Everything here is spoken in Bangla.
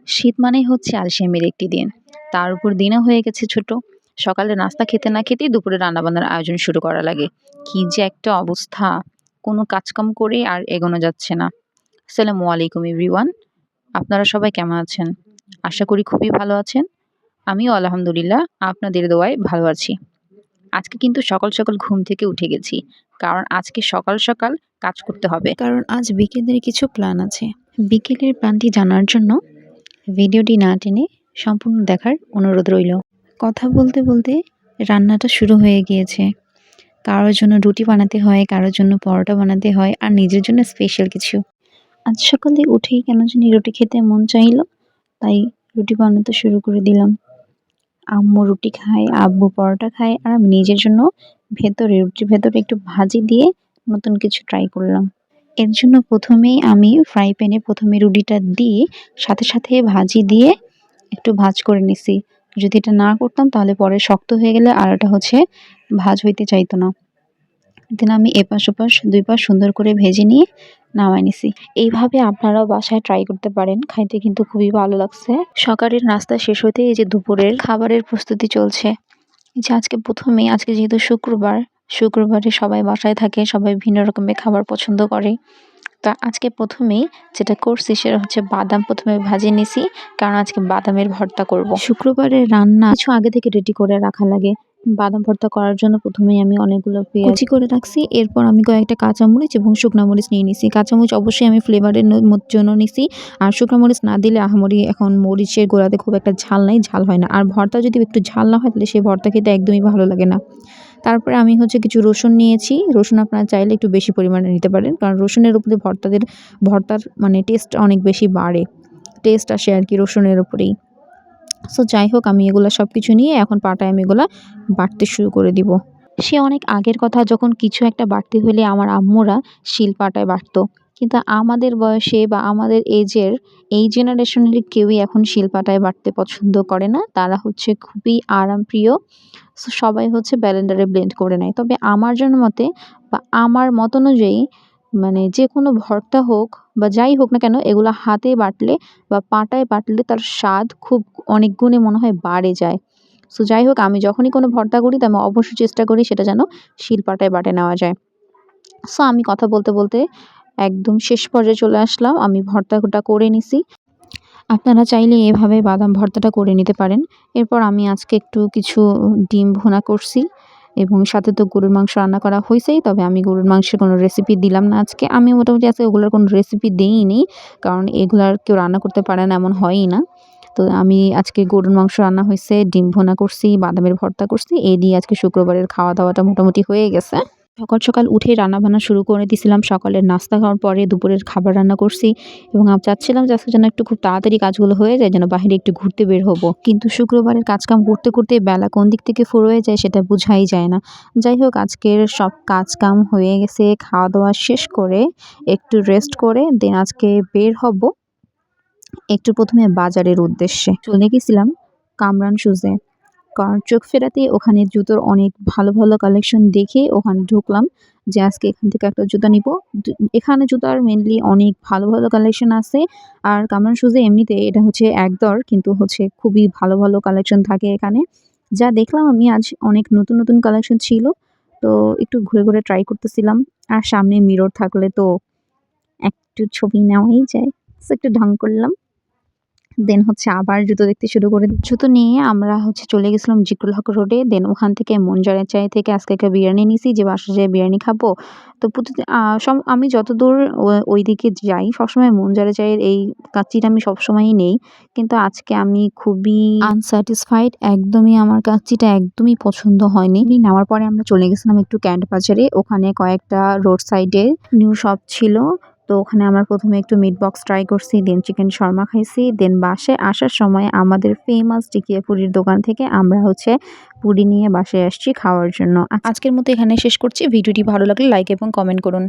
শীত মানেই হচ্ছে আলসেমির একটি দিন। তার উপর দিনও হয়ে গেছে ছোট। সকালে নাস্তা খেতে না খেতেই দুপুরে রান্নাবান্নার আয়োজন শুরু করা লাগে। কি যে একটা অবস্থা! কোনো কাজকাম করে আর এগোনো যাচ্ছে না। আসসালামু আলাইকুম এভরিওয়ান। আপনারা সবাই কেমন আছেন? আশা করি খুবই ভালো আছেন। আমিও আলহামদুলিল্লাহ আপনাদের দোয়ায় ভালো আছি। আজকে কিন্তু সকাল, সকাল ঘুম থেকে উঠে গেছি। কারণ আজকে সকাল, সকাল কাজ করতে হবে। কারণ আজ বিকেলের কিছু প্ল্যান আছে। বিকেলের প্ল্যানটি জানার জন্য ভিডিওটি না টেনে সম্পূর্ণ দেখার অনুরোধ রইল। কথা বলতে বলতে রান্নাটা শুরু হয়ে গিয়েছে। কারোর জন্য রুটি বানাতে হয়, কারোর জন্য পরোটা বানাতে হয় আর নিজের জন্য স্পেশাল কিছু। আজ সকালে উঠেই কেন জানি রুটি খেতে মন চাইলো, তাই রুটি বানাতে শুরু করে দিলাম। আম্মু রুটি খায়, আব্বু পরোটা খায় আর আমি নিজের জন্য রুটির ভেতরে একটু ভাজি দিয়ে নতুন কিছু ট্রাই করলাম। এর জন্য প্রথমেই আমি ফ্রাই প্যানে প্রথমে রুটিটা দিয়ে সাথে, সাথে ভাজি দিয়ে একটু ভাজ করে নিছি। যদি এটা না করতাম তাহলে পরে শক্ত হয়ে গেলে আর এটা হচ্ছে ভাজ হইতে চাইতো না। দেন আমি এপাশ ওপাশ ২ পাশ সুন্দর করে ভেজে নিয়ে নামায় নিছি। এইভাবে আপনারাও বাসায় ট্রাই করতে পারেন। খাইতে কিন্তু খুবই ভালো লাগছে। সকালের নাস্তা শেষ হতে এই যে দুপুরের খাবারের প্রস্তুতি চলছে। এই যে আজকে যেহেতু শুক্রবারে সবাই বাসায় থাকে, সবাই ভিন্ন রকমের খাবার পছন্দ করে। তা আজকে প্রথমেই যেটা করছি সেটা হচ্ছে বাদাম প্রথমে ভাজে নিছি, কারণ আজকে বাদামের ভর্তা করব। শুক্রবারের রান্না কিছু আগে থেকে রেডি করে রাখা লাগে। বাদাম ভর্তা করার জন্য প্রথমেই আমি অনেকগুলো পেঁয়াজ কুচি করে রাখছি। এরপর আমি কয়েকটা কাঁচামরিচ এবং শুকনা মরিচ নিয়ে নিছি। কাঁচামরিচ অবশ্যই আমি ফ্লেভারের জন্য নিছি। আর শুকনা মরিচ না দিলে আহামরি এখন মরিচের গোড়াতে খুব একটা ঝাল নাই, ঝাল হয় না। আর ভর্তা যদি একটু ঝাল না হয় তাহলে সেই ভর্তা খেতে একদমই ভালো লাগে না। তারপরে আমি হচ্ছে কিছু রসুন নিয়েছি। রসুন আপনারা চাইলে একটু বেশি পরিমাণে নিতে পারেন। কারণ রসুনের উপরে ভর্তার মানে টেস্ট অনেক বেশি বাড়ে। টেস্ট আসে আরকি রসুনের উপরেই। সো যাই হোক, আমি এগুলা সবকিছু নিয়ে এখন পাটায় আমি এগুলা বাটতে শুরু করে দিব। সে অনেক আগের কথা, যখন কিছু একটা বাটতে হলে আমার আম্মুরা শিলপাটায় বাটতো। কিন্তু আমাদের বয়সে বা আমাদের এই জেনারেশনের কেউই এখন শিলপাটায় বাটতে পছন্দ করে না। তারা হচ্ছে খুবই আরামপ্রিয়। সো সবাই হচ্ছে ব্লেন্ডারে ব্লেন্ড করে নেয়। তবে আমার জন্য মতে বা আমার মত অনুযায়ী মানে যেকোনো ভর্তা হোক বা যাই হোক না কেন, এগুলা হাতে বাটলে বা পাটায় বাটলে তার স্বাদ খুব অনেক গুণে মনে হয় বাড়ে যায়। সো যাই হোক, আমি যখনই কোনো ভর্তা করি তো আমি অবশ্যই চেষ্টা করি সেটা যেন শিলপাটায় বাটে নেওয়া যায়। সো আমি কথা বলতে, বলতে একদম শেষ পর্যায়ে চলে আসলাম। আমি ভর্তাটা করে নিছি। আপনারা চাইলে এভাবে বাদাম ভর্তাটা করে নিতে পারেন। এরপর আমি আজকে একটু কিছু ডিম ভুনা করছি এবং সাথে তো গরুর মাংস রান্না করা হইছেই। তবে আমি গরুর মাংসের কোনো রেসিপি দিলাম না আজকে। আমি মোটামুটি আজকে ওগুলোর কোনো রেসিপি দেইনি। কারণ এগুলার কেউ রান্না করতে পারে না, এমন হয়ই না। তো আমি আজকে গরুর মাংস রান্না হইছে, ডিম ভুনা করছি, বাদামের ভর্তা করছি। এই দিয়ে আজকে শুক্রবারের খাওয়া-দাওয়াটা মোটামুটি হয়ে গেছে। সকাল, সকাল উঠেই রান্নাবান্না শুরু করে দিছিলাম। সকালের নাস্তা খাওয়ার পরে দুপুরের খাবার রান্না করছি এবং চাচ্ছিলাম যে আজকে যেন একটু খুব তাড়াতাড়ি কাজগুলো হয়ে যায়, যেন বাহিরে একটু ঘুরতে বের হব। কিন্তু শুক্রবারের কাজকাম করতে, করতে বেলা কোন দিক থেকে ফুরোয় যায় সেটা বুঝাই যায় না। যাই হোক, আজকের সব কাজকাম হয়ে গেছে। খাওয়া-দাওয়া শেষ করে একটু রেস্ট করে দেন আজকে বের হব একটু প্রথমে বাজারের উদ্দেশ্যে। চলে গেছিলাম কামরান শুজে। কারণ চোখ ফেরাতেই ওখানে জুতোর অনেক ভালো, ভালো কালেকশন দেখে ওখানে ঢুকলাম যে আজকে এখান থেকে একটা জুতা নিবো। এখানে জুতার মেইনলি অনেক ভালো, ভালো কালেকশন আছে। আর কামরান শুজে এমনিতে এটা হচ্ছে একদর, কিন্তু হচ্ছে খুবই ভালো, ভালো কালেকশন থাকে এখানে। যা দেখলাম আমি আজ অনেক নতুন, নতুন কালেকশন ছিল। তো একটু ঘুরে, ঘুরে ট্রাই করতেছিলাম। আর সামনে মিরর থাকলে তো একটু ছবি নেওয়াই যায়। সো একটু ঢং করলাম। দেন হচ্ছে আবার জুতো দেখতে শুরু করে জুতো নিয়ে আমরা হচ্ছে চলে গেছিলাম জিকুল হক রোডে। দেন ওখান থেকে মনজারের চাই থেকে আজকে একটা বিরিয়ানি নিছি যে বাসায় যেয়ে বিরিয়ানি খাবো। তো প্রতিদিন আমি যতদূর ওইদিকে যাই সবসময় মনজারের চায়ের এই কাচ্চিটা আমি সবসময়ই নেই। কিন্তু আজকে আমি খুবই আনস্যাটিসফাইড। একদমই আমার কাচ্চিটা একদমই পছন্দ হয়নি। নেওয়ার পরে আমরা চলে গেছিলাম একটু ক্যান্ট বাজারে। ওখানে কয়েকটা রোড সাইডে নিউ শপ ছিল। তো ওখানে আমরা প্রথমে একটু মিট বক্স ট্রাই করছি, দেন চিকেন শর্মা খাইছি। দেন বাসায় আসার সময় আমাদের ফেমাস টিকিয়া পুরির দোকান থেকে আমরা হচ্ছে পুরি নিয়ে বাসায় আসছি খাওয়ার জন্য। আজকের মতো এখানে শেষ করছি। ভিডিওটি ভালো লাগলে লাইক এবং কমেন্ট করুন।